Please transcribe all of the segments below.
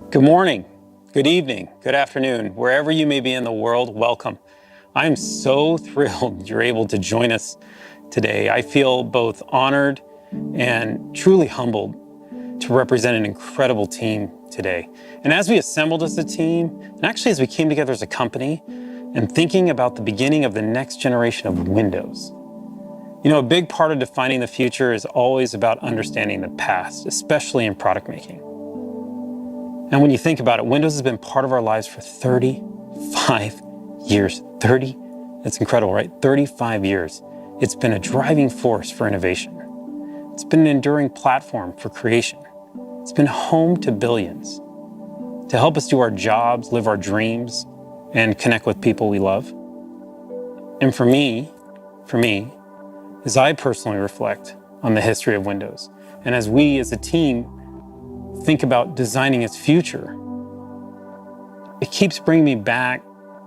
Good morning, good evening, good afternoon, wherever you may be in the world, welcome. I'm so thrilled you're able to join us today. I feel both honored and truly humbled to represent an incredible team today. And as we assembled as a team, and actually as we came together as a company, and thinking about the beginning of the next generation of Windows. You know, a big part of defining the future is always about understanding the past, especially in product making. And when you think about it, Windows has been part of our lives for 35 years. That's incredible, right? 35 years. It's been a driving force for innovation. It's been an enduring platform for creation. It's been home to billions to help us do our jobs, live our dreams, and connect with people we love. And for me, as I personally reflect on the history of Windows, and as we as a team think about designing its future, it keeps bringing me back.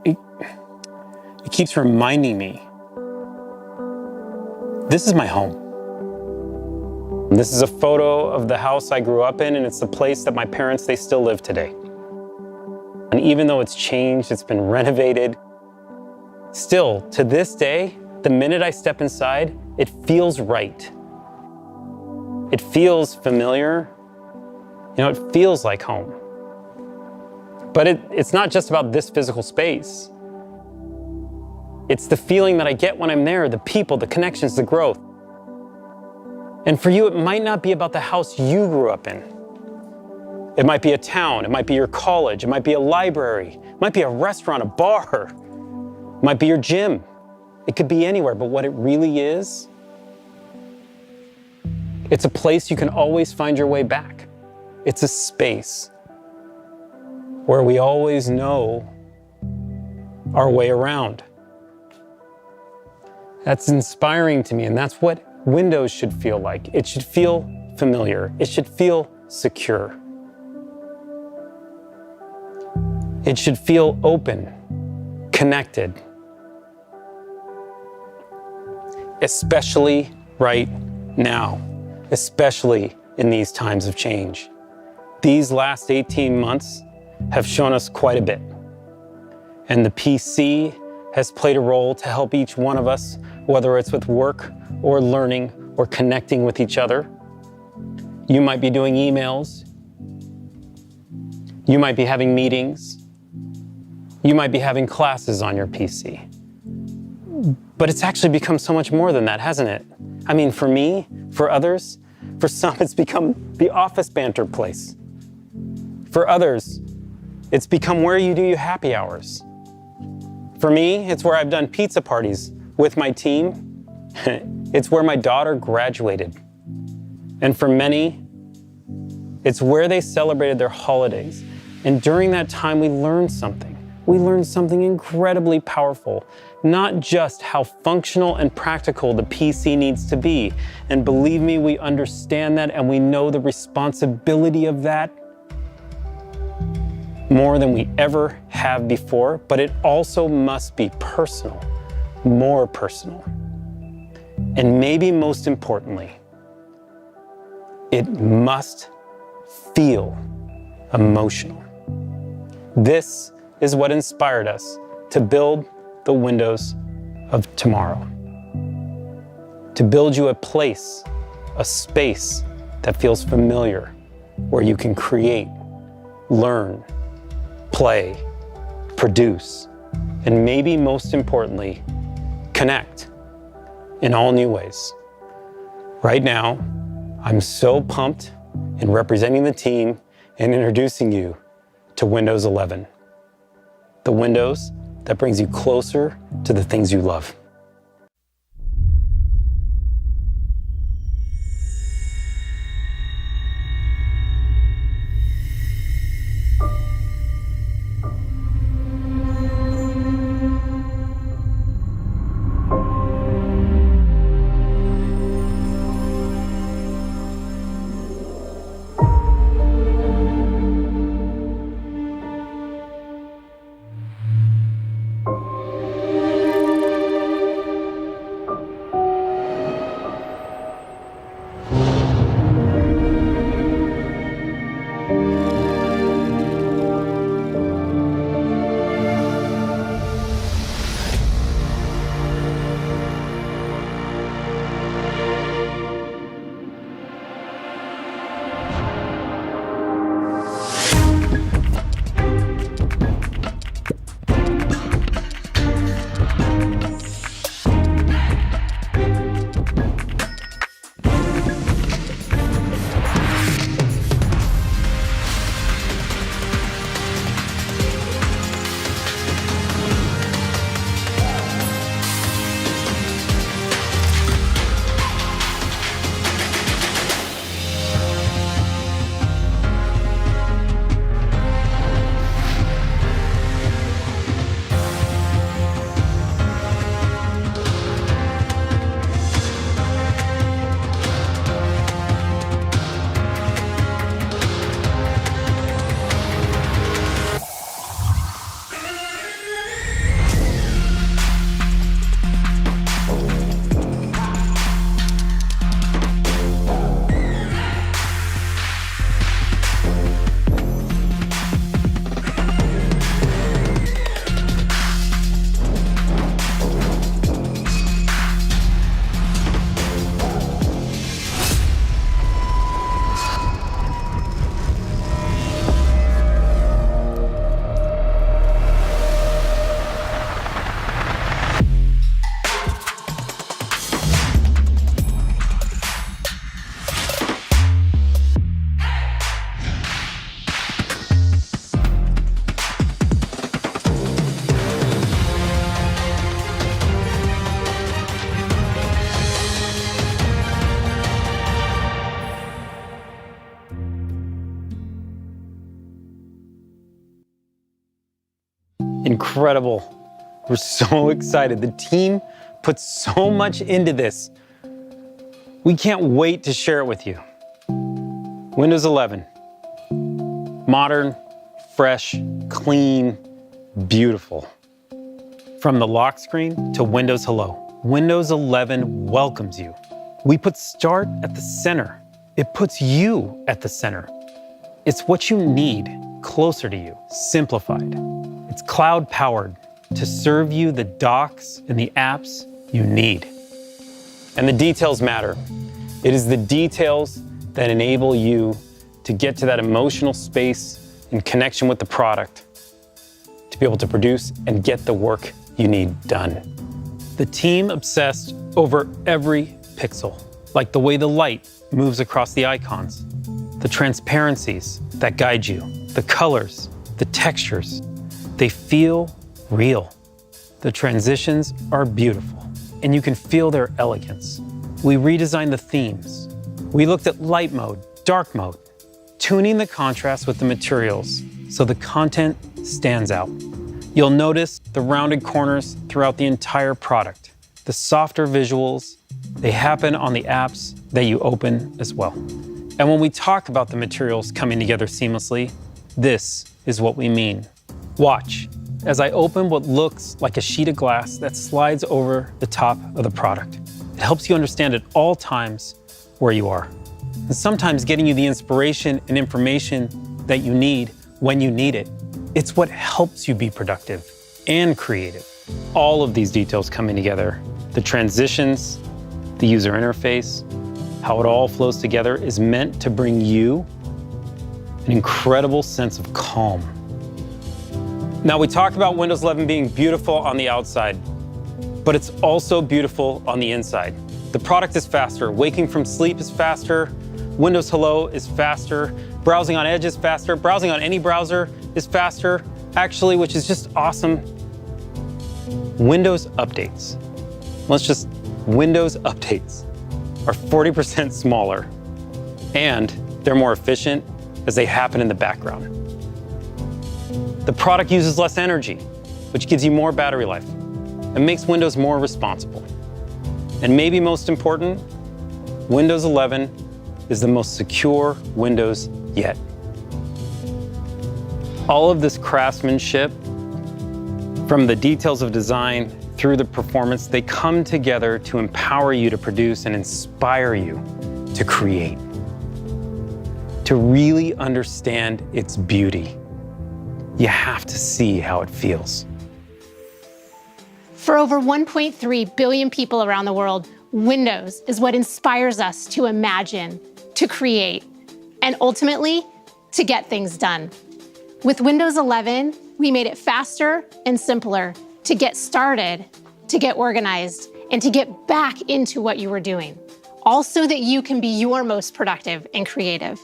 It keeps reminding me, this is my home. This is a photo of the house I grew up in, and it's the place that my parents, they still live today. And even though it's changed, it's been renovated, still, to this day, the minute I step inside, it feels right. It feels familiar. You know, it feels like home. But it's not just about this physical space. It's the feeling that I get when I'm there, the people, the connections, the growth. And for you, it might not be about the house you grew up in. It might be a town, it might be your college, it might be a library, it might be a restaurant, a bar, it might be your gym. It could be anywhere, but what it really is, it's a place you can always find your way back. It's a space where we always know our way around. That's inspiring to me, and that's what Windows should feel like. It should feel familiar. It should feel secure. It should feel open, connected, especially right now, especially in these times of change. These last 18 months have shown us quite a bit. And the PC has played a role to help each one of us, whether it's with work or learning or connecting with each other. You might be doing emails. You might be having meetings. You might be having classes on your PC. But it's actually become so much more than that, hasn't it? I mean, for me, for others, for some, it's become the office banter place. For others, it's become where you do your happy hours. For me, it's where I've done pizza parties with my team. It's where my daughter graduated. And for many, it's where they celebrated their holidays. And during that time, we learned something. We learned something incredibly powerful. Not just how functional and practical the PC needs to be. And believe me, we understand that, and we know the responsibility of that more than we ever have before, but it also must be personal, more personal. And maybe most importantly, it must feel emotional. This is what inspired us to build the Windows of tomorrow. To build you a place, a space that feels familiar, where you can create, learn, play, produce, and maybe most importantly, connect in all new ways. Right now, I'm so pumped in representing the team and introducing you to Windows 11. The Windows that brings you closer to the things you love. incredible. We're so excited. The team put so much into this. We can't wait to share it with you. Windows 11. Modern, fresh, clean, beautiful. From the lock screen to Windows Hello, Windows 11 welcomes you. We put Start at the center. It puts you at the center. It's what you need closer to you, simplified. It's cloud-powered to serve you the docs and the apps you need. And the details matter. It is the details that enable you to get to that emotional space in connection with the product, to be able to produce and get the work you need done. The team obsessed over every pixel, like the way the light moves across the icons, the transparencies that guide you, the colors, the textures. They feel real. The transitions are beautiful, and you can feel their elegance. We redesigned the themes. We looked at light mode, dark mode, tuning the contrast with the materials so the content stands out. You'll notice the rounded corners throughout the entire product. The softer visuals, they happen on the apps that you open as well. And when we talk about the materials coming together seamlessly, this is what we mean. Watch as I open what looks like a sheet of glass that slides over the top of the product. It helps you understand at all times where you are, and sometimes getting you the inspiration and information that you need when you need it. It's what helps you be productive and creative. All of these details coming together, the transitions, the user interface, how it all flows together is meant to bring you an incredible sense of calm. Now, we talked about Windows 11 being beautiful on the outside, but it's also beautiful on the inside. The product is faster. Waking from sleep is faster. Windows Hello is faster. Browsing on Edge is faster. Browsing on any browser is faster, actually, which is just awesome. Windows updates. Windows updates are 40% smaller, and they're more efficient as they happen in the background. The product uses less energy, which gives you more battery life and makes Windows more responsible. And maybe most important, Windows 11 is the most secure Windows yet. All of this craftsmanship, from the details of design through the performance, they come together to empower you to produce and inspire you to create, to really understand its beauty. You have to see how it feels. For over 1.3 billion people around the world, Windows is what inspires us to imagine, to create, and ultimately, to get things done. With Windows 11, we made it faster and simpler to get started, to get organized, and to get back into what you were doing, all so that you can be your most productive and creative.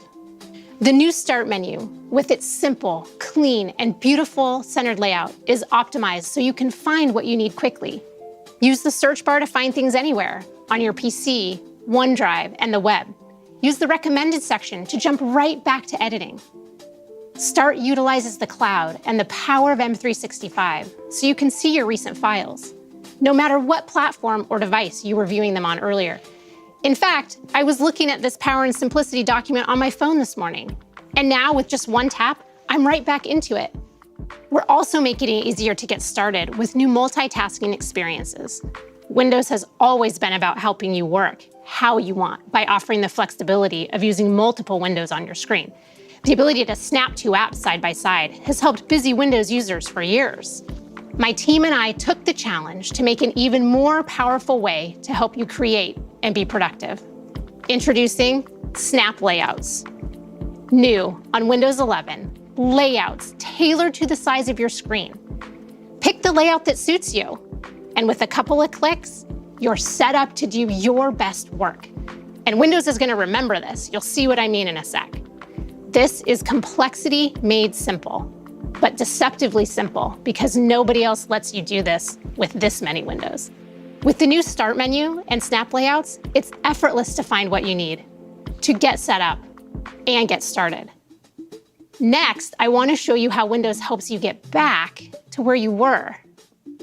The new Start menu, with its simple, clean, and beautiful centered layout, is optimized so you can find what you need quickly. Use the search bar to find things anywhere, on your PC, OneDrive, and the web. Use the recommended section to jump right back to editing. Start utilizes the cloud and the power of M365 so you can see your recent files, no matter what platform or device you were viewing them on earlier. In fact, I was looking at this Power and Simplicity document on my phone this morning, and now with just one tap, I'm right back into it. We're also making it easier to get started with new multitasking experiences. Windows has always been about helping you work how you want by offering the flexibility of using multiple windows on your screen. The ability to snap two apps side by side has helped busy Windows users for years. My team and I took the challenge to make an even more powerful way to help you create and be productive. Introducing Snap Layouts. New on Windows 11, layouts tailored to the size of your screen. Pick the layout that suits you, and with a couple of clicks, you're set up to do your best work. And Windows is going to remember this. You'll see what I mean in a sec. This is complexity made simple, but deceptively simple because nobody else lets you do this with this many windows. With the new Start menu and Snap Layouts, it's effortless to find what you need, to get set up and get started. Next, I want to show you how Windows helps you get back to to where you were.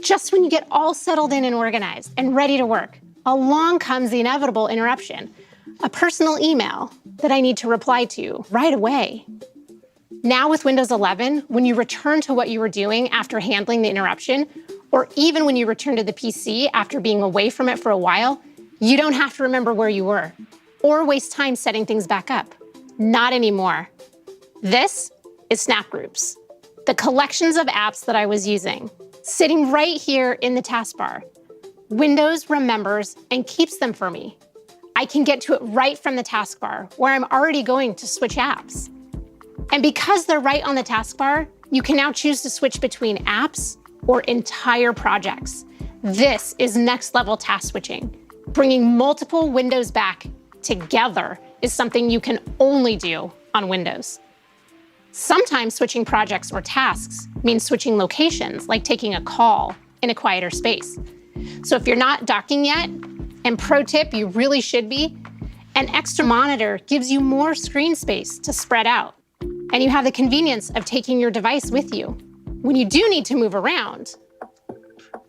Just when you get all settled in and organized and ready to work, along comes the inevitable interruption, a personal email that I need to reply to right away. Now with Windows 11, when you return to what you were doing after handling the interruption, or even when you return to the PC after being away from it for a while, you don't have to remember where you were or waste time setting things back up. Not anymore. This is Snap Groups, the collections of apps that I was using, sitting right here in the taskbar. Windows remembers and keeps them for me. I can get to it right from the taskbar where I'm already going to switch apps. And because they're right on the taskbar, you can now choose to switch between apps or entire projects. This is next level task switching. Bringing multiple windows back together is something you can only do on Windows. Sometimes switching projects or tasks means switching locations, like taking a call in a quieter space. So if you're not docking yet, and pro tip, you really should be, an extra monitor gives you more screen space to spread out. And you have the convenience of taking your device with you. When you do need to move around,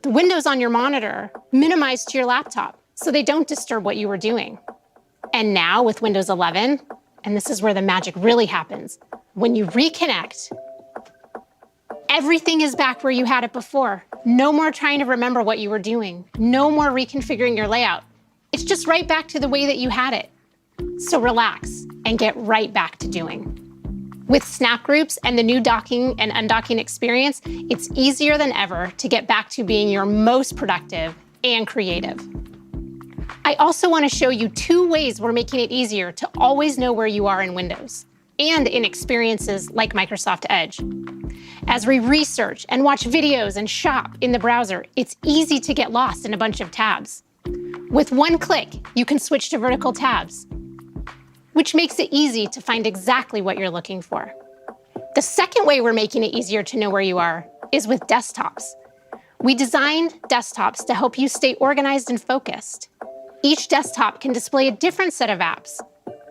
the windows on your monitor minimize to your laptop so they don't disturb what you were doing. And now with Windows 11, and this is where the magic really happens, when you reconnect, everything is back where you had it before. No more trying to remember what you were doing. No more reconfiguring your layout. It's just right back to the way that you had it. So relax and get right back to doing. With Snap Groups and the new docking and undocking experience, it's easier than ever to get back to being your most productive and creative. I also want to show you 2 ways we're making it easier to always know where you are in Windows and in experiences like Microsoft Edge. As we research and watch videos and shop in the browser, it's easy to get lost in a bunch of tabs. With one click, you can switch to vertical tabs, which makes it easy to find exactly what you're looking for. The second way we're making it easier to know where you are is with desktops. We designed desktops to help you stay organized and focused. Each desktop can display a different set of apps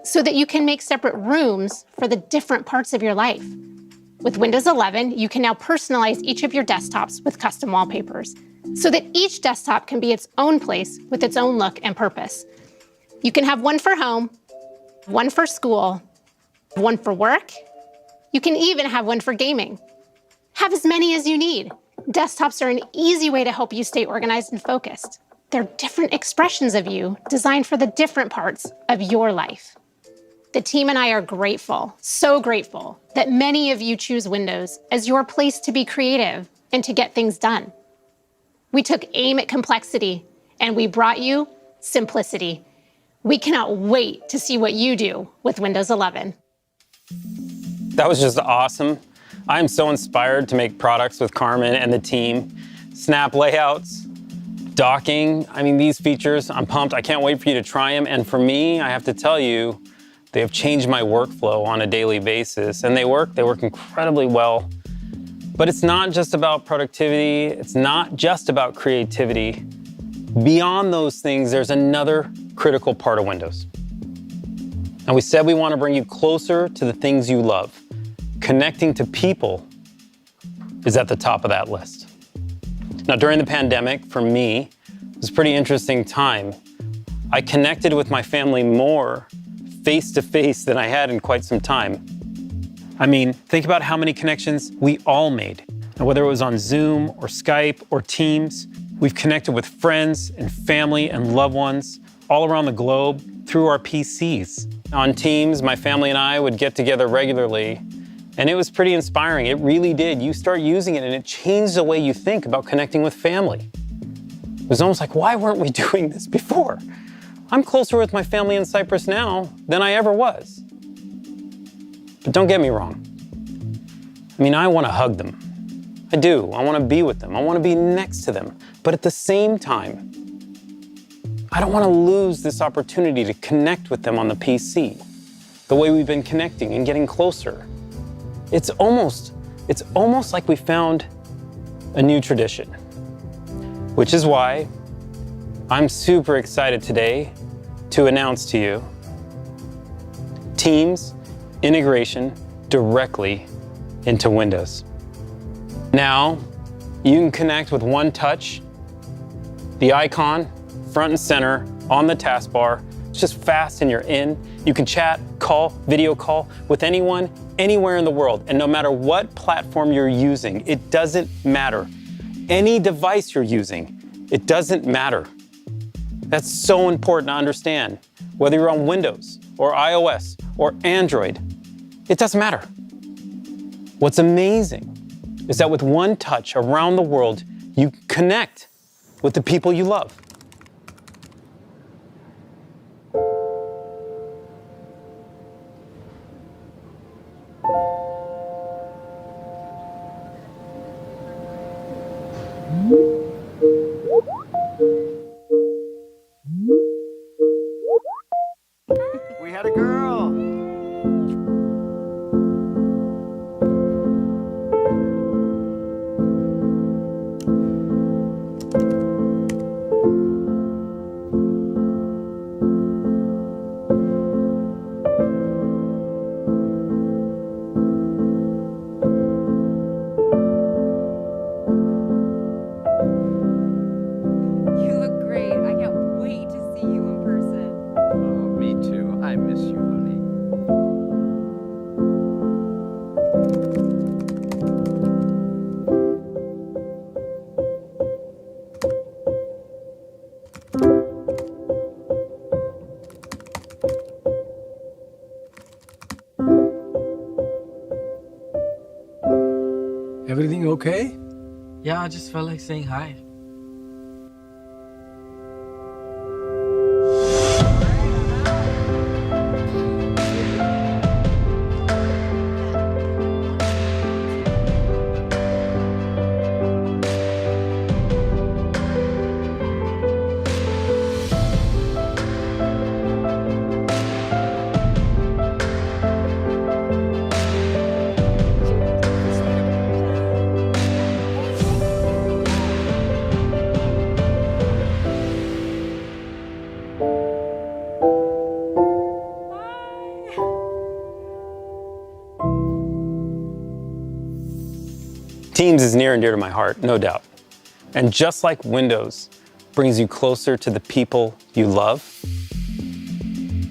so that you can make separate rooms for the different parts of your life. With Windows 11, you can now personalize each of your desktops with custom wallpapers so that each desktop can be its own place with its own look and purpose. You can have one for home, one for school, one for work. You can even have one for gaming. Have as many as you need. Desktops are an easy way to help you stay organized and focused. They're different expressions of you designed for the different parts of your life. The team and I are grateful, so grateful, that many of you choose Windows as your place to be creative and to get things done. We took aim at complexity and we brought you simplicity. We cannot wait to see what you do with Windows 11. That was just awesome. I'm so inspired to make products with Carmen and the team. Snap layouts, docking, these features, I'm pumped. I can't wait for you to try them. And for me, I have to tell you, they have changed my workflow on a daily basis. And they work incredibly well. But it's not just about productivity. It's not just about creativity. Beyond those things, there's another critical part of Windows. And we said we want to bring you closer to the things you love. Connecting to people is at the top of that list. Now, during the pandemic, for me, it was a pretty interesting time. I connected with my family more face-to-face than I had in quite some time. Think about how many connections we all made. Now, whether it was on Zoom or Skype or Teams, we've connected with friends and family and loved ones all around the globe through our PCs. On Teams, my family and I would get together regularly, and it was pretty inspiring. It really did. You start using it, and it changed the way you think about connecting with family. It was almost like, why weren't we doing this before? I'm closer with my family in Cyprus now than I ever was. But don't get me wrong. I want to hug them. I do. I want to be with them. I want to be next to them. But at the same time, I don't want to lose this opportunity to connect with them on the PC, the way we've been connecting and getting closer. It's almost like we found a new tradition, which is why I'm super excited today to announce to you Teams integration directly into Windows. Now, You can connect with one touch, the icon, front and center, on the taskbar. It's just fast and you're in. You can chat, call, video call with anyone, anywhere in the world. And no matter what platform you're using, it doesn't matter. Any device you're using, it doesn't matter. That's so important to understand. Whether you're on Windows or iOS or Android, it doesn't matter. What's amazing is that with one touch around the world, you connect with the people you love. We had a girl. You look great. I can't wait to see you in person. Oh, me too. I miss you, honey. Everything okay? Yeah, I just felt like saying hi. Teams is near and dear to my heart, no doubt. And just like Windows brings you closer to the people you love,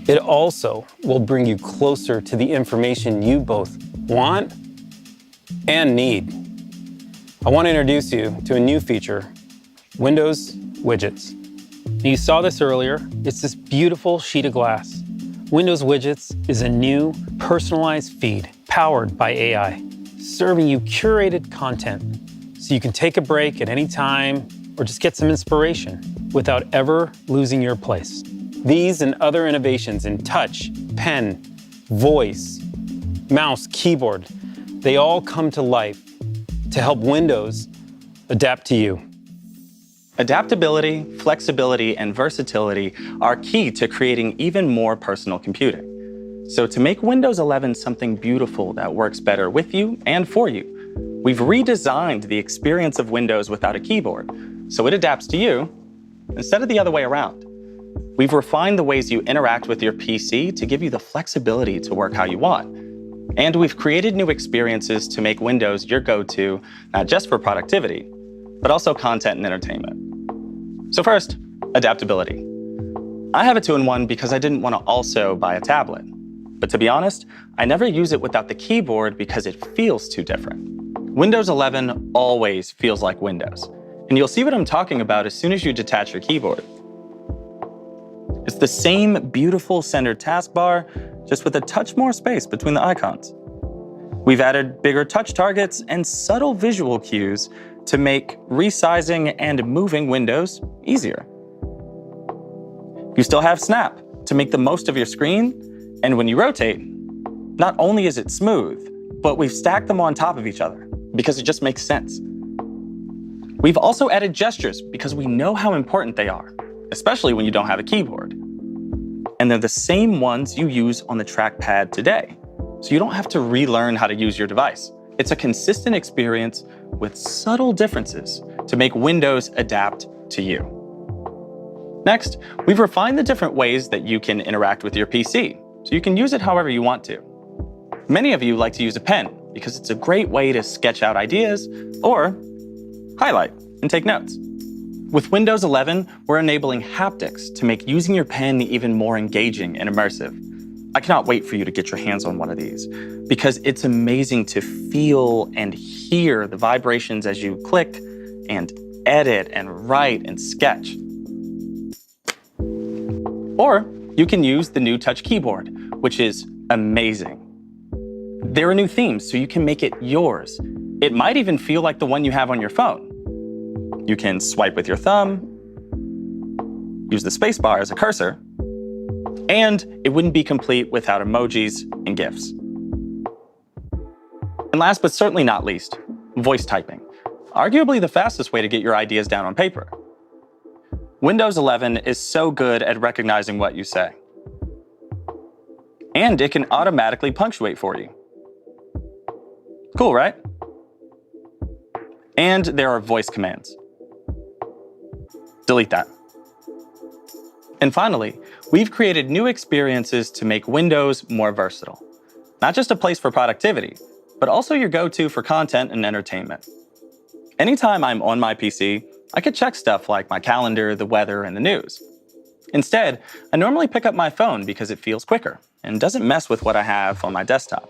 it also will bring you closer to the information you both want and need. I want to introduce you to a new feature, Windows Widgets. You saw this earlier. It's this beautiful sheet of glass. Windows Widgets is a new personalized feed powered by AI, serving you curated content so you can take a break at any time or just get some inspiration without ever losing your place. These and other innovations in touch, pen, voice, mouse, keyboard, they all come to life to help Windows adapt to you. Adaptability, flexibility, and versatility are key to creating even more personal computing. So to make Windows 11 something beautiful that works better with you and for you, we've redesigned the experience of Windows without a keyboard, so it adapts to you instead of the other way around. We've refined the ways you interact with your PC to give you the flexibility to work how you want. And we've created new experiences to make Windows your go-to, not just for productivity, but also content and entertainment. So first, adaptability. I have a 2-in-1 because I didn't want to also buy a tablet. But to be honest, I never use it without the keyboard because it feels too different. Windows 11 always feels like Windows. And you'll see what I'm talking about as soon as you detach your keyboard. It's the same beautiful centered taskbar, just with a touch more space between the icons. We've added bigger touch targets and subtle visual cues to make resizing and moving windows easier. You still have Snap to make the most of your screen, and when you rotate, not only is it smooth, but we've stacked them on top of each other because it just makes sense. We've also added gestures because we know how important they are, especially when you don't have a keyboard. And they're the same ones you use on the trackpad today, so you don't have to relearn how to use your device. It's a consistent experience with subtle differences to make Windows adapt to you. Next, we've refined the different ways that you can interact with your PC, so you can use it however you want to. Many of you like to use a pen because it's a great way to sketch out ideas or highlight, and take notes. With Windows 11, we're enabling haptics to make using your pen even more engaging and immersive. I cannot wait for you to get your hands on one of these because it's amazing to feel and hear the vibrations as you click and edit and write and sketch. Or you can use the new touch keyboard, which is amazing. There are new themes, so you can make it yours. It might even feel like the one you have on your phone. You can swipe with your thumb, use the spacebar as a cursor, and it wouldn't be complete without emojis and GIFs. And last but certainly not least, voice typing. Arguably the fastest way to get your ideas down on paper. Windows 11 is so good at recognizing what you say. And it can automatically punctuate for you. Cool, right? And there are voice commands. Delete that. And finally, we've created new experiences to make Windows more versatile. Not just a place for productivity, but also your go-to for content and entertainment. Anytime I'm on my PC, I could check stuff like my calendar, the weather, and the news. Instead, I normally pick up my phone because it feels quicker and doesn't mess with what I have on my desktop.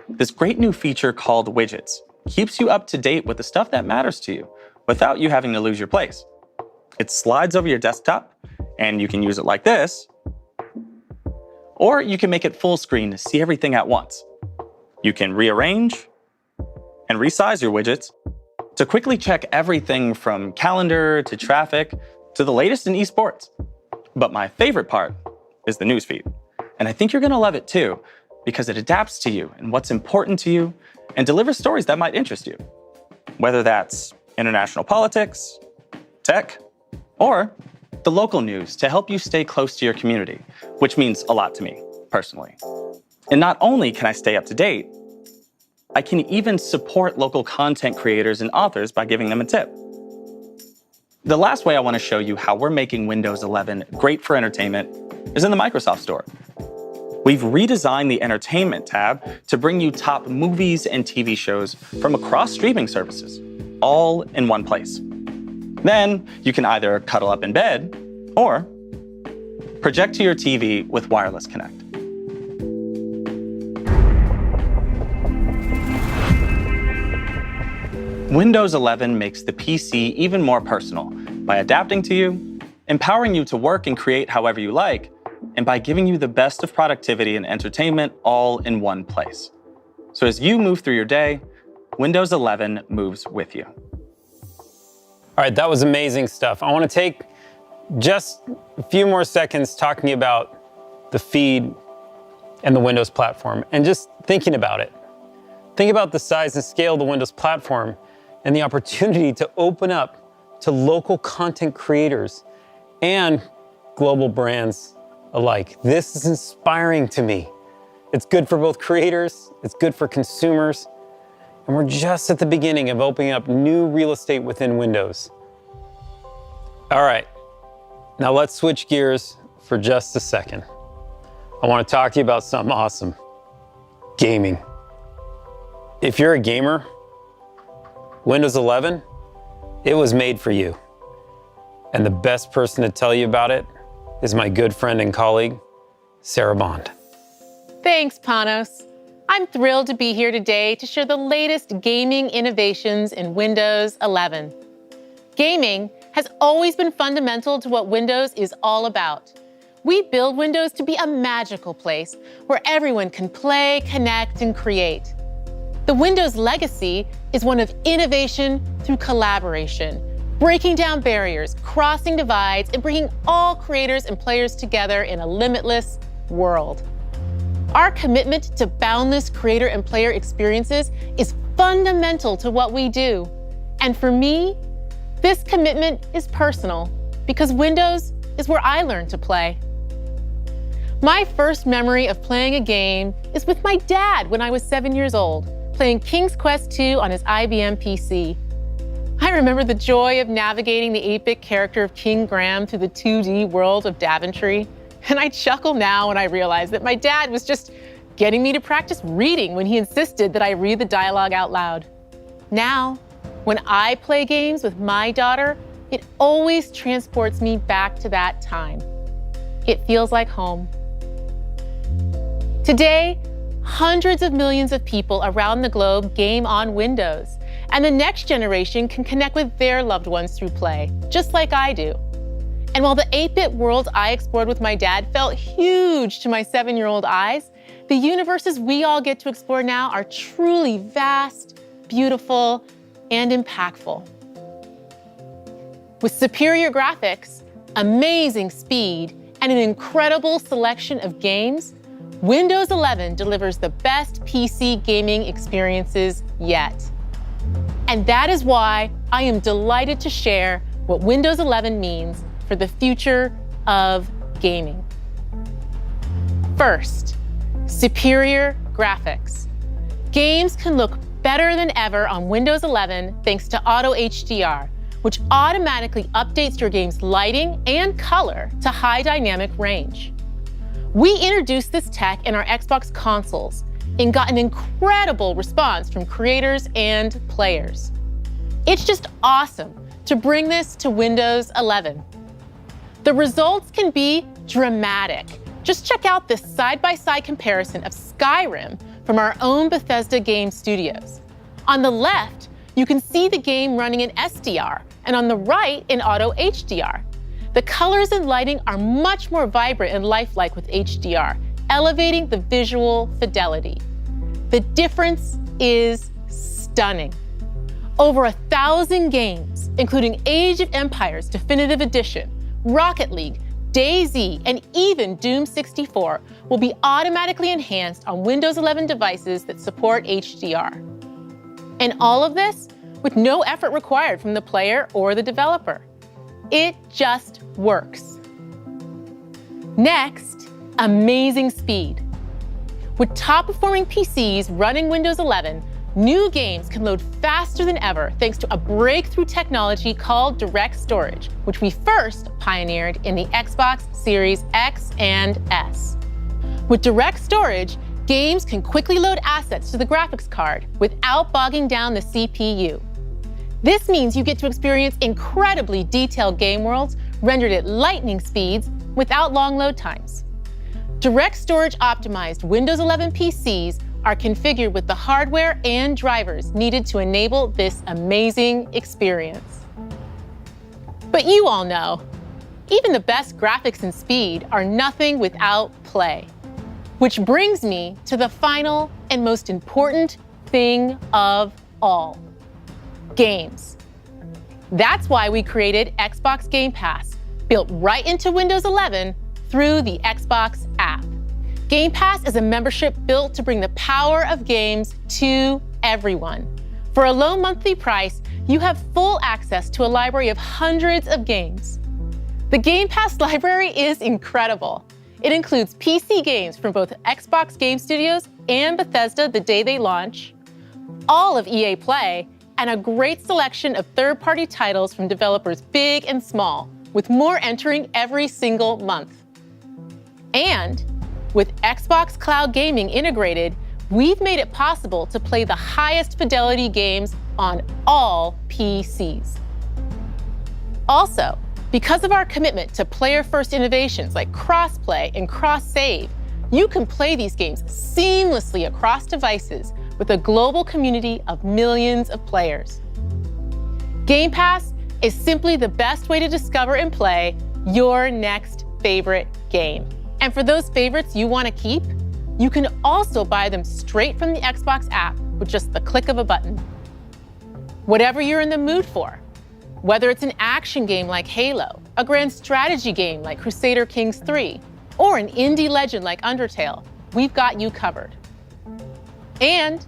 This great new feature called widgets keeps you up to date with the stuff that matters to you without you having to lose your place. It slides over your desktop, and you can use it like this, or you can make it full screen to see everything at once. You can rearrange and resize your widgets to quickly check everything from calendar to traffic to the latest in esports. But my favorite part is the newsfeed. And I think you're gonna love it too, because it adapts to you and what's important to you and delivers stories that might interest you. Whether that's international politics, tech, or the local news to help you stay close to your community, which means a lot to me, personally. And not only can I stay up to date, I can even support local content creators and authors by giving them a tip. The last way I want to show you how we're making Windows 11 great for entertainment is in the Microsoft Store. We've redesigned the Entertainment tab to bring you top movies and TV shows from across streaming services, all in one place. Then you can either cuddle up in bed or project to your TV with Wireless Connect. Windows 11 makes the PC even more personal by adapting to you, empowering you to work and create however you like, and by giving you the best of productivity and entertainment all in one place. So as you move through your day, Windows 11 moves with you. All right, that was amazing stuff. I want to take just a few more seconds talking about the feed and the Windows platform and just thinking about it. Think about the size and scale of the Windows platform and the opportunity to open up to local content creators and global brands alike. This is inspiring to me. It's good for both creators, it's good for consumers, and we're just at the beginning of opening up new real estate within Windows. All right, now let's switch gears for just a second. I want to talk to you about something awesome, gaming. If you're a gamer, Windows 11, it was made for you. And the best person to tell you about it is my good friend and colleague, Sarah Bond. Thanks, Panos. I'm thrilled to be here today to share the latest gaming innovations in Windows 11. Gaming has always been fundamental to what Windows is all about. We build Windows to be a magical place where everyone can play, connect, and create. The Windows legacy is one of innovation through collaboration, breaking down barriers, crossing divides, and bringing all creators and players together in a limitless world. Our commitment to boundless creator and player experiences is fundamental to what we do. And for me, this commitment is personal because Windows is where I learned to play. My first memory of playing a game is with my dad when I was 7 years old, playing King's Quest II on his IBM PC. I remember the joy of navigating the 8-bit character of King Graham through the 2D world of Daventry. And I chuckle now when I realize that my dad was just getting me to practice reading when he insisted that I read the dialogue out loud. Now, When I play games with my daughter, it always transports me back to that time. It feels like home. Today, hundreds of millions of people around the globe game on Windows, and the next generation can connect with their loved ones through play, just like I do. And while the 8-bit world I explored with my dad felt huge to my 7-year-old eyes, the universes we all get to explore now are truly vast, beautiful, and impactful. With superior graphics, amazing speed, and an incredible selection of games, Windows 11 delivers the best PC gaming experiences yet. And that is why I am delighted to share what Windows 11 means for the future of gaming. First, superior graphics. Games can look better than ever on Windows 11 thanks to Auto HDR, which automatically updates your game's lighting and color to high dynamic range. We introduced this tech in our Xbox consoles and got an incredible response from creators and players. It's just awesome to bring this to Windows 11. The results can be dramatic. Just check out this side-by-side comparison of Skyrim from our own Bethesda game studios. On the left, you can see the game running in SDR, and on the right in Auto HDR. The colors and lighting are much more vibrant and lifelike with HDR, elevating the visual fidelity. The difference is stunning. Over 1,000 games, including Age of Empires Definitive Edition, Rocket League, DayZ, and even Doom 64 will be automatically enhanced on Windows 11 devices that support HDR. And all of this with no effort required from the player or the developer. It just works. Next, amazing speed. With top-performing PCs running Windows 11, new games can load faster than ever thanks to a breakthrough technology called direct storage, which we first pioneered in the Xbox Series X and S. With direct storage, games can quickly load assets to the graphics card without bogging down the CPU. This means you get to experience incredibly detailed game worlds rendered at lightning speeds without long load times. Direct storage optimized Windows 11 PCs are configured with the hardware and drivers needed to enable this amazing experience. But you all know, even the best graphics and speed are nothing without play. Which brings me to the final and most important thing of all, games. That's why we created Xbox Game Pass, built right into Windows 11 through the Xbox app. Game Pass is a membership built to bring the power of games to everyone. For a low monthly price, you have full access to a library of hundreds of games. The Game Pass library is incredible. It includes PC games from both Xbox Game Studios and Bethesda the day they launch, all of EA Play, and a great selection of third-party titles from developers big and small, with more entering every single month. And with Xbox Cloud Gaming integrated, we've made it possible to play the highest fidelity games on all PCs. Also, because of our commitment to player-first innovations like cross-play and cross-save, you can play these games seamlessly across devices with a global community of millions of players. Game Pass is simply the best way to discover and play your next favorite game. And for those favorites you want to keep, you can also buy them straight from the Xbox app with just the click of a button. Whatever you're in the mood for, whether it's an action game like Halo, a grand strategy game like Crusader Kings 3, or an indie legend like Undertale, we've got you covered. And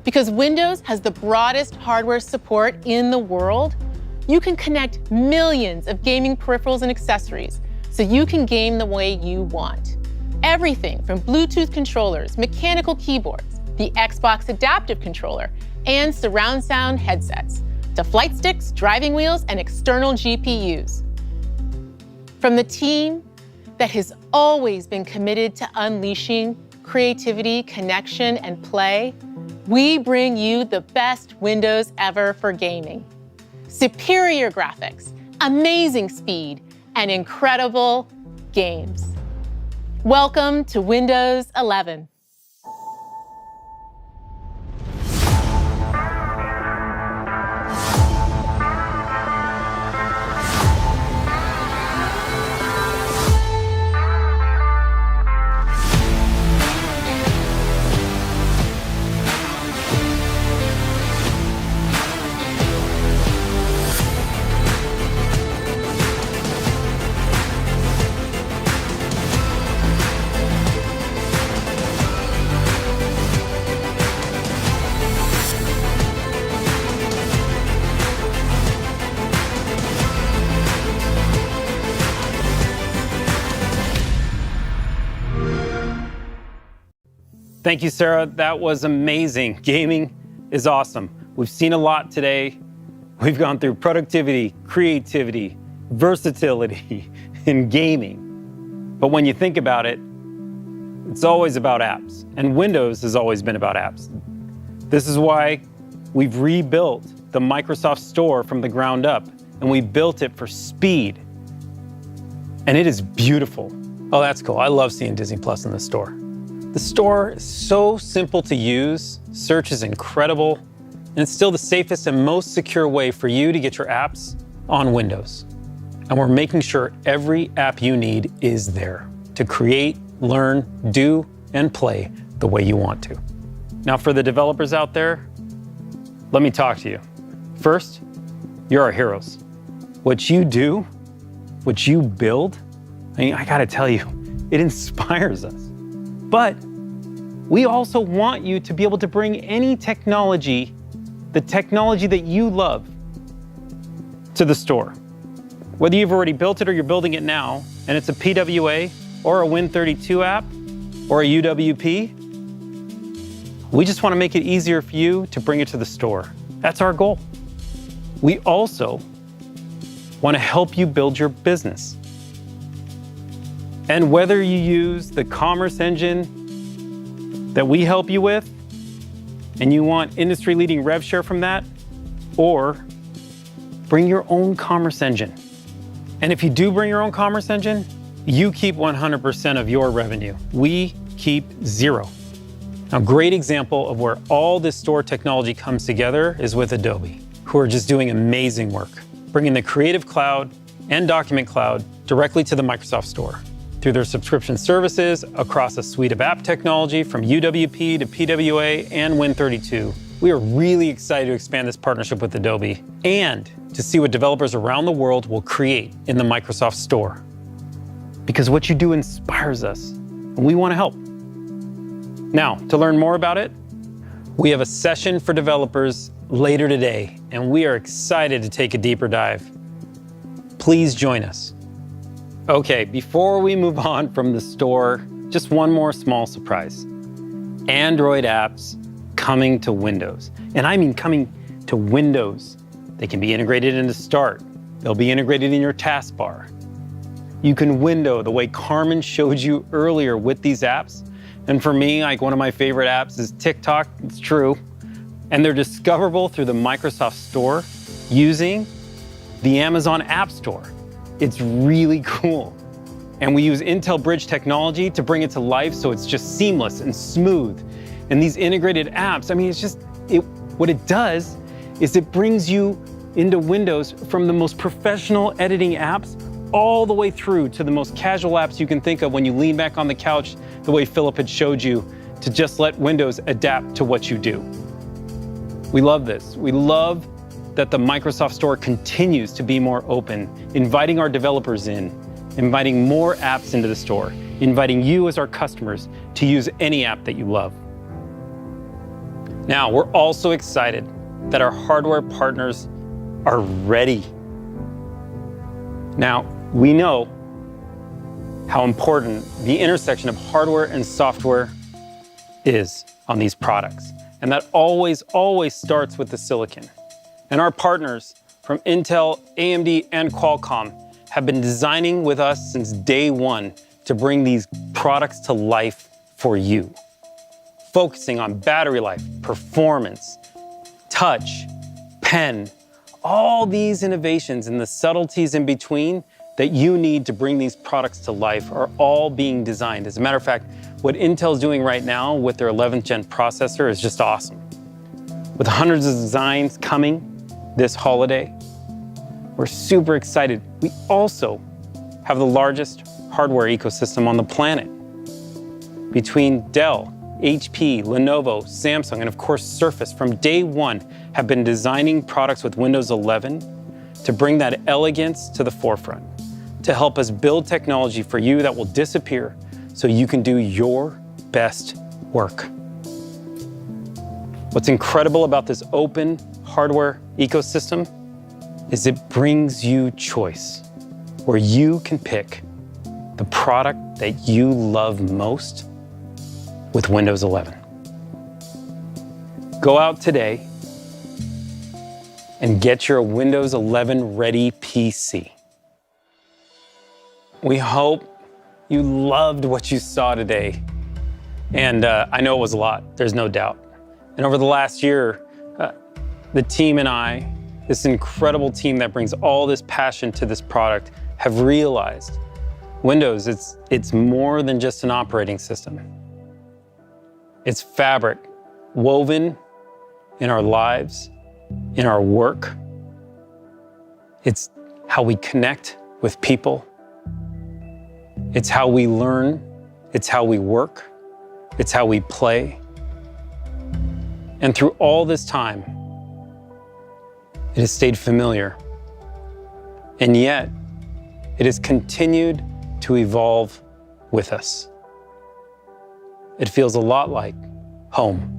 because Windows has the broadest hardware support in the world, you can connect millions of gaming peripherals and accessories so you can game the way you want. Everything from Bluetooth controllers, mechanical keyboards, the Xbox Adaptive Controller, and surround sound headsets, to flight sticks, driving wheels, and external GPUs. From the team that has always been committed to unleashing creativity, connection, and play, we bring you the best Windows ever for gaming. Superior graphics, amazing speed, and incredible games. Welcome to Windows 11. Thank you, Sarah. That was amazing. Gaming is awesome. We've seen a lot today. We've gone through productivity, creativity, versatility in gaming. But when you think about it, it's always about apps. And Windows has always been about apps. This is why we've rebuilt the Microsoft Store from the ground up, and we built it for speed. And it is beautiful. Oh, that's cool. I love seeing Disney Plus in the store. The store is so simple to use, search is incredible, and it's still the safest and most secure way for you to get your apps on Windows. And we're making sure every app you need is there to create, learn, do, and play the way you want to. Now for the developers out there, let me talk to you. First, you're our heroes. What you do, what you build, I gotta tell you, it inspires us. But we also want you to be able to bring any technology, the technology that you love, to the store. Whether you've already built it or you're building it now, and it's a PWA or a Win32 app or a UWP, we just want to make it easier for you to bring it to the store. That's our goal. We also want to help you build your business. And whether you use the commerce engine that we help you with, and you want industry-leading rev share from that, or bring your own commerce engine. And if you do bring your own commerce engine, you keep 100% of your revenue. We keep 0. A great example of where all this store technology comes together is with Adobe, who are just doing amazing work, bringing the Creative Cloud and Document Cloud directly to the Microsoft Store. Through their subscription services across a suite of app technology from UWP to PWA and Win32. We are really excited to expand this partnership with Adobe and to see what developers around the world will create in the Microsoft Store. Because what you do inspires us, and we want to help. Now, to learn more about it, we have a session for developers later today, and we are excited to take a deeper dive. Please join us. Okay, before we move on from the store, just one more small surprise. Android apps coming to Windows. And I mean coming to Windows. They can be integrated into Start. They'll be integrated in your taskbar. You can window the way Carmen showed you earlier with these apps. And for me, like one of my favorite apps is TikTok, it's true. And they're discoverable through the Microsoft Store using the Amazon App Store. It's really cool. And we use Intel Bridge technology to bring it to life so it's just seamless and smooth. And these integrated apps, I mean, what it does is it brings you into Windows from the most professional editing apps all the way through to the most casual apps you can think of when you lean back on the couch, the way Philip had showed you, to just let Windows adapt to what you do. We love this. We love that the Microsoft Store continues to be more open, inviting our developers in, inviting more apps into the store, inviting you as our customers to use any app that you love. Now, we're also excited that our hardware partners are ready. Now, we know how important the intersection of hardware and software is on these products. And that always starts with the silicon. And our partners from Intel, AMD, and Qualcomm have been designing with us since day one to bring these products to life for you. focusing on battery life, performance, touch, pen, all these innovations and the subtleties in between that you need to bring these products to life are all being designed. As a matter of fact, what Intel's doing right now with their 11th gen processor is just awesome. With hundreds of designs coming this holiday, we're super excited. We also have the largest hardware ecosystem on the planet. Between Dell, HP, Lenovo, Samsung, and of course Surface, from day one, have been designing products with Windows 11 to bring that elegance to the forefront, to help us build technology for you that will disappear so you can do your best work. What's incredible about this open hardware ecosystem is it brings you choice, where you can pick the product that you love most with Windows 11. Go out today and get your Windows 11 ready PC. We hope you loved what you saw today. And I know it was a lot, there's no doubt. And over the last year, the team and I, this incredible team that brings all this passion to this product, have realized Windows, it's more than just an operating system. It's fabric woven in our lives, in our work. It's how we connect with people. It's how we learn. It's how we work. It's how we play. And through all this time, it has stayed familiar. And yet, it has continued to evolve with us. It feels a lot like home.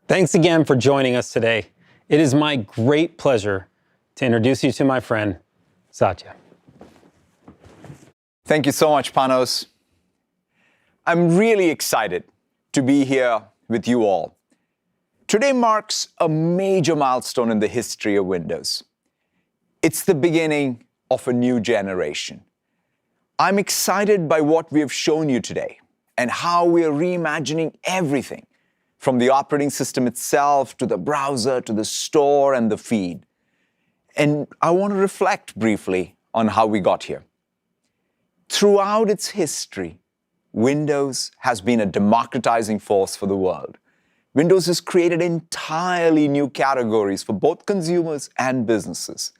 Thanks again for joining us today. It is my great pleasure to introduce you to my friend, Satya. Thank you so much, Panos. I'm really excited to be here with you all. Today marks a major milestone in the history of Windows. It's the beginning of a new generation. I'm excited by what we have shown you today and how we are reimagining everything from the operating system itself to the browser to the store and the feed. And I want to reflect briefly on how we got here. Throughout its history, Windows has been a democratizing force for the world. Windows has created entirely new categories for both consumers and businesses.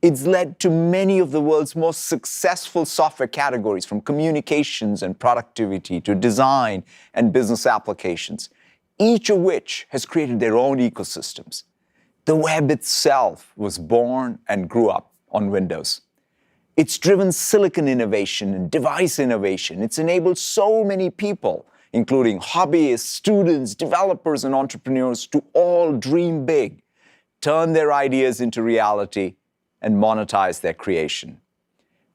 It's led to many of the world's most successful software categories, from communications and productivity to design and business applications, each of which has created their own ecosystems. The web itself was born and grew up on Windows. It's driven silicon innovation and device innovation. It's enabled so many people, including hobbyists, students, developers, and entrepreneurs, to all dream big, turn their ideas into reality, and monetize their creation.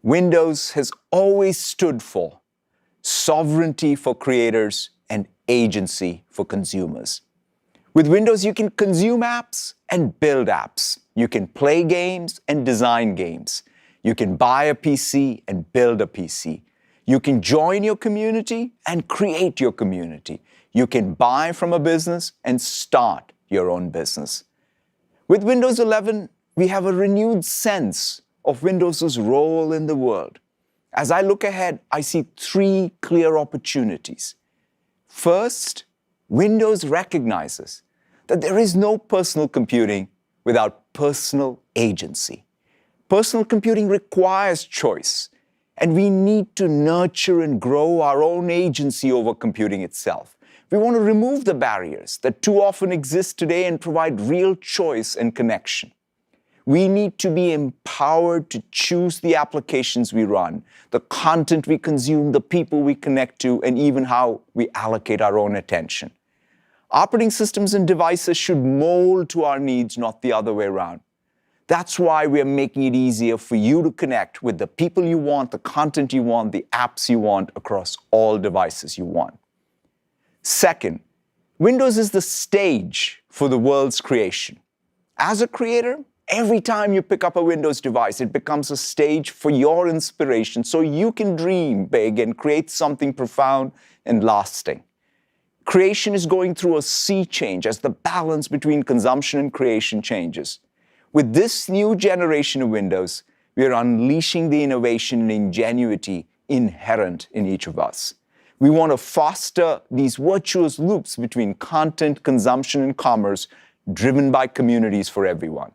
Windows has always stood for sovereignty for creators and agency for consumers. With Windows, you can consume apps and build apps. You can play games and design games. You can buy a PC and build a PC. You can join your community and create your community. You can buy from a business and start your own business. With Windows 11, we have a renewed sense of Windows' role in the world. As I look ahead, I see three clear opportunities. First, Windows recognizes that there is no personal computing without personal agency. Personal computing requires choice, and we need to nurture and grow our own agency over computing itself. We want to remove the barriers that too often exist today and provide real choice and connection. We need to be empowered to choose the applications we run, the content we consume, the people we connect to, and even how we allocate our own attention. Operating systems and devices should mold to our needs, not the other way around. That's why we're making it easier for you to connect with the people you want, the content you want, the apps you want across all devices you want. Second, Windows is the stage for the world's creation. As a creator, Every time you pick up a Windows device, it becomes a stage for your inspiration so you can dream big and create something profound and lasting. Creation is going through a sea change as the balance between consumption and creation changes. With this new generation of Windows, we are unleashing the innovation and ingenuity inherent in each of us. We want to foster these virtuous loops between content, consumption, and commerce driven by communities for everyone.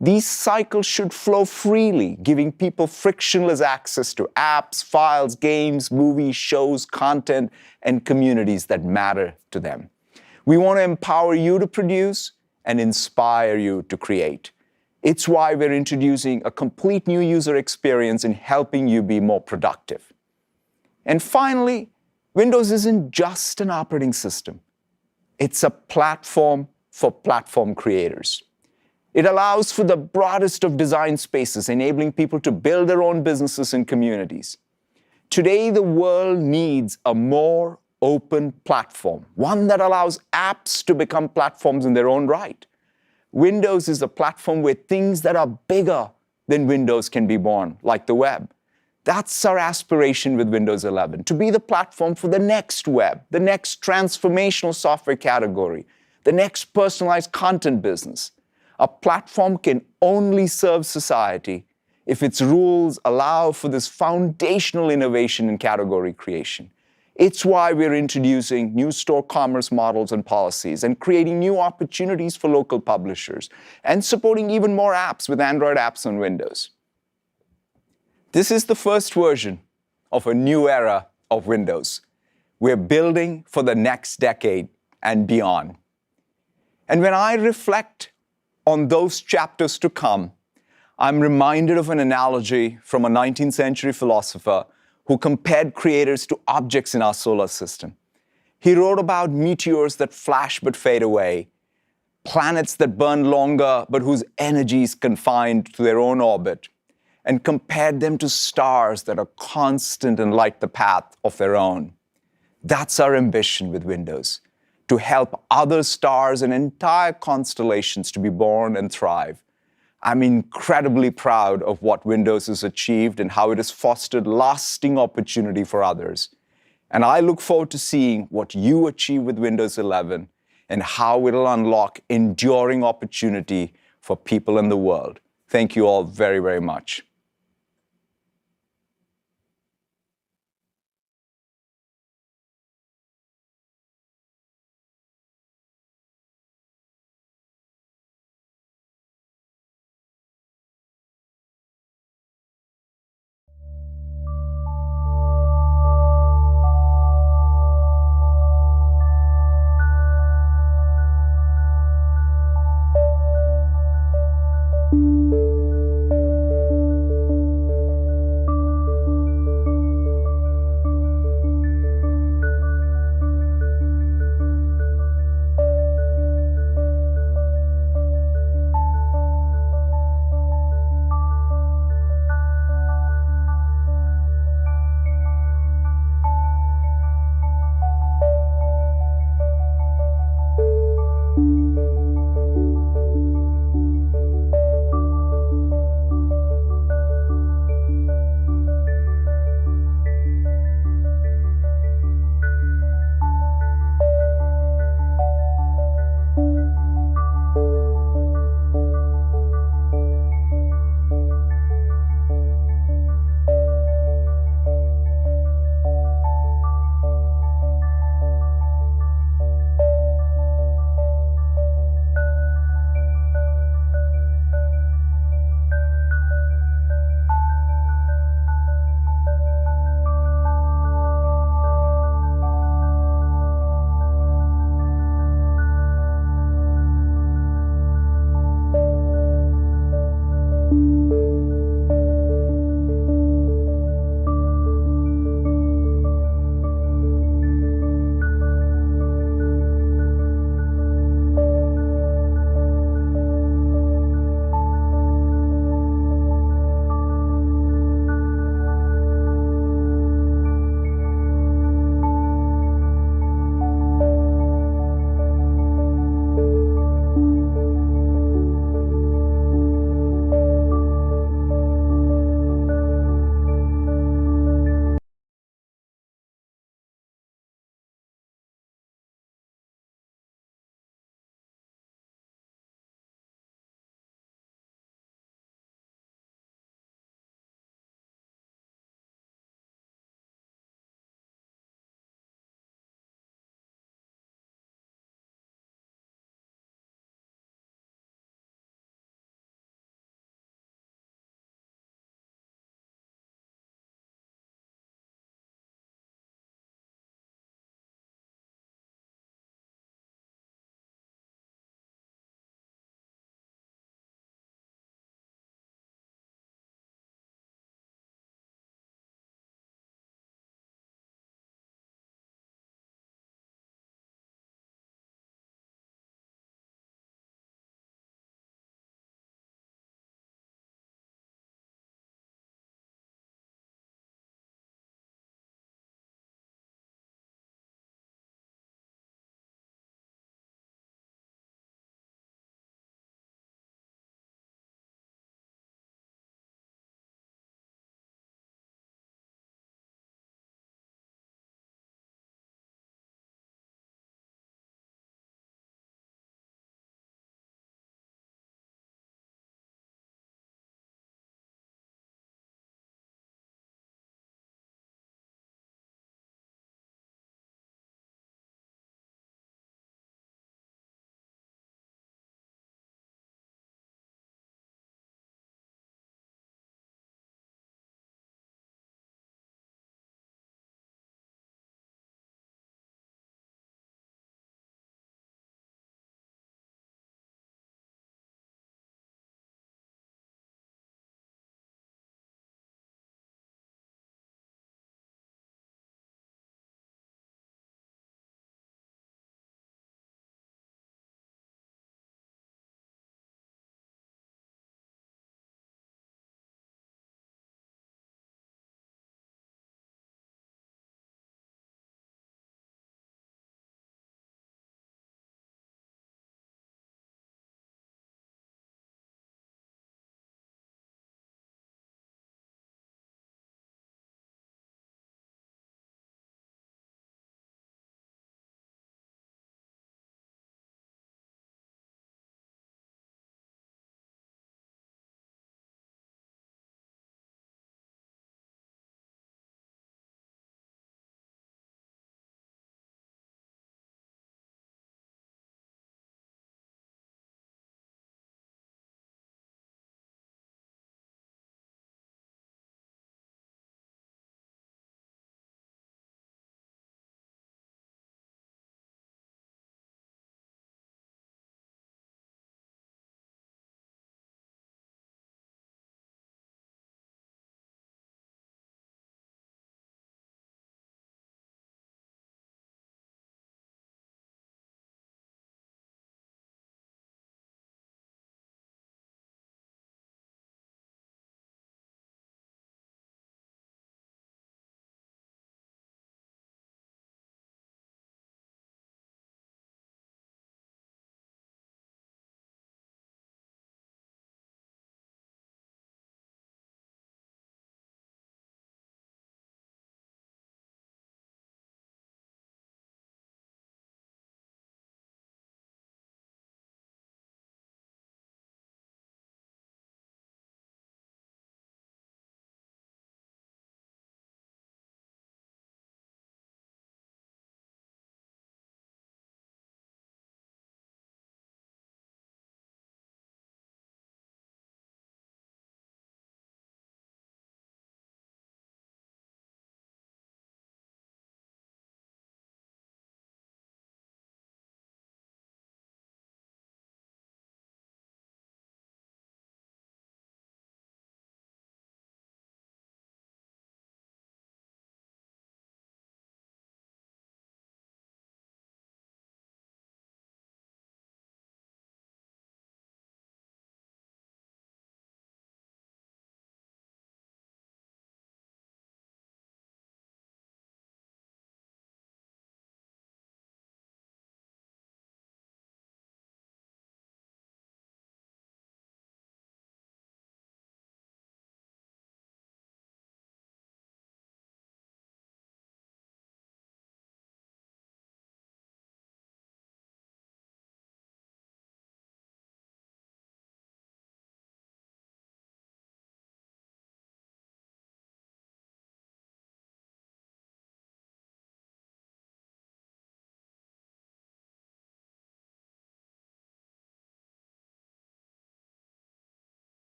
These cycles should flow freely, giving people frictionless access to apps, files, games, movies, shows, content, and communities that matter to them. We want to empower you to produce and inspire you to create. It's why we're introducing a complete new user experience in helping you be more productive. And finally, Windows isn't just an operating system. It's a platform for platform creators. It allows for the broadest of design spaces, enabling people to build their own businesses and communities. Today, the world needs a more open platform, one that allows apps to become platforms in their own right. Windows is a platform where things that are bigger than Windows can be born, like the web. That's our aspiration with Windows 11, to be the platform for the next web, the next transformational software category, the next personalized content business. A platform can only serve society if its rules allow for this foundational innovation in category creation. It's why we're introducing new store commerce models and policies and creating new opportunities for local publishers and supporting even more apps with Android apps on Windows. This is the first version of a new era of Windows. We're building for the next decade and beyond. And when I reflect on those chapters to come, I'm reminded of an analogy from a 19th century philosopher who compared creators to objects in our solar system. He wrote about meteors that flash but fade away, planets that burn longer but whose energy is confined to their own orbit, and compared them to stars that are constant and light the path of their own. That's our ambition with Windows, to help other stars and entire constellations to be born and thrive. I'm incredibly proud of what Windows has achieved and how it has fostered lasting opportunity for others. And I look forward to seeing what you achieve with Windows 11 and how it'll unlock enduring opportunity for people in the world. Thank you all very, very much.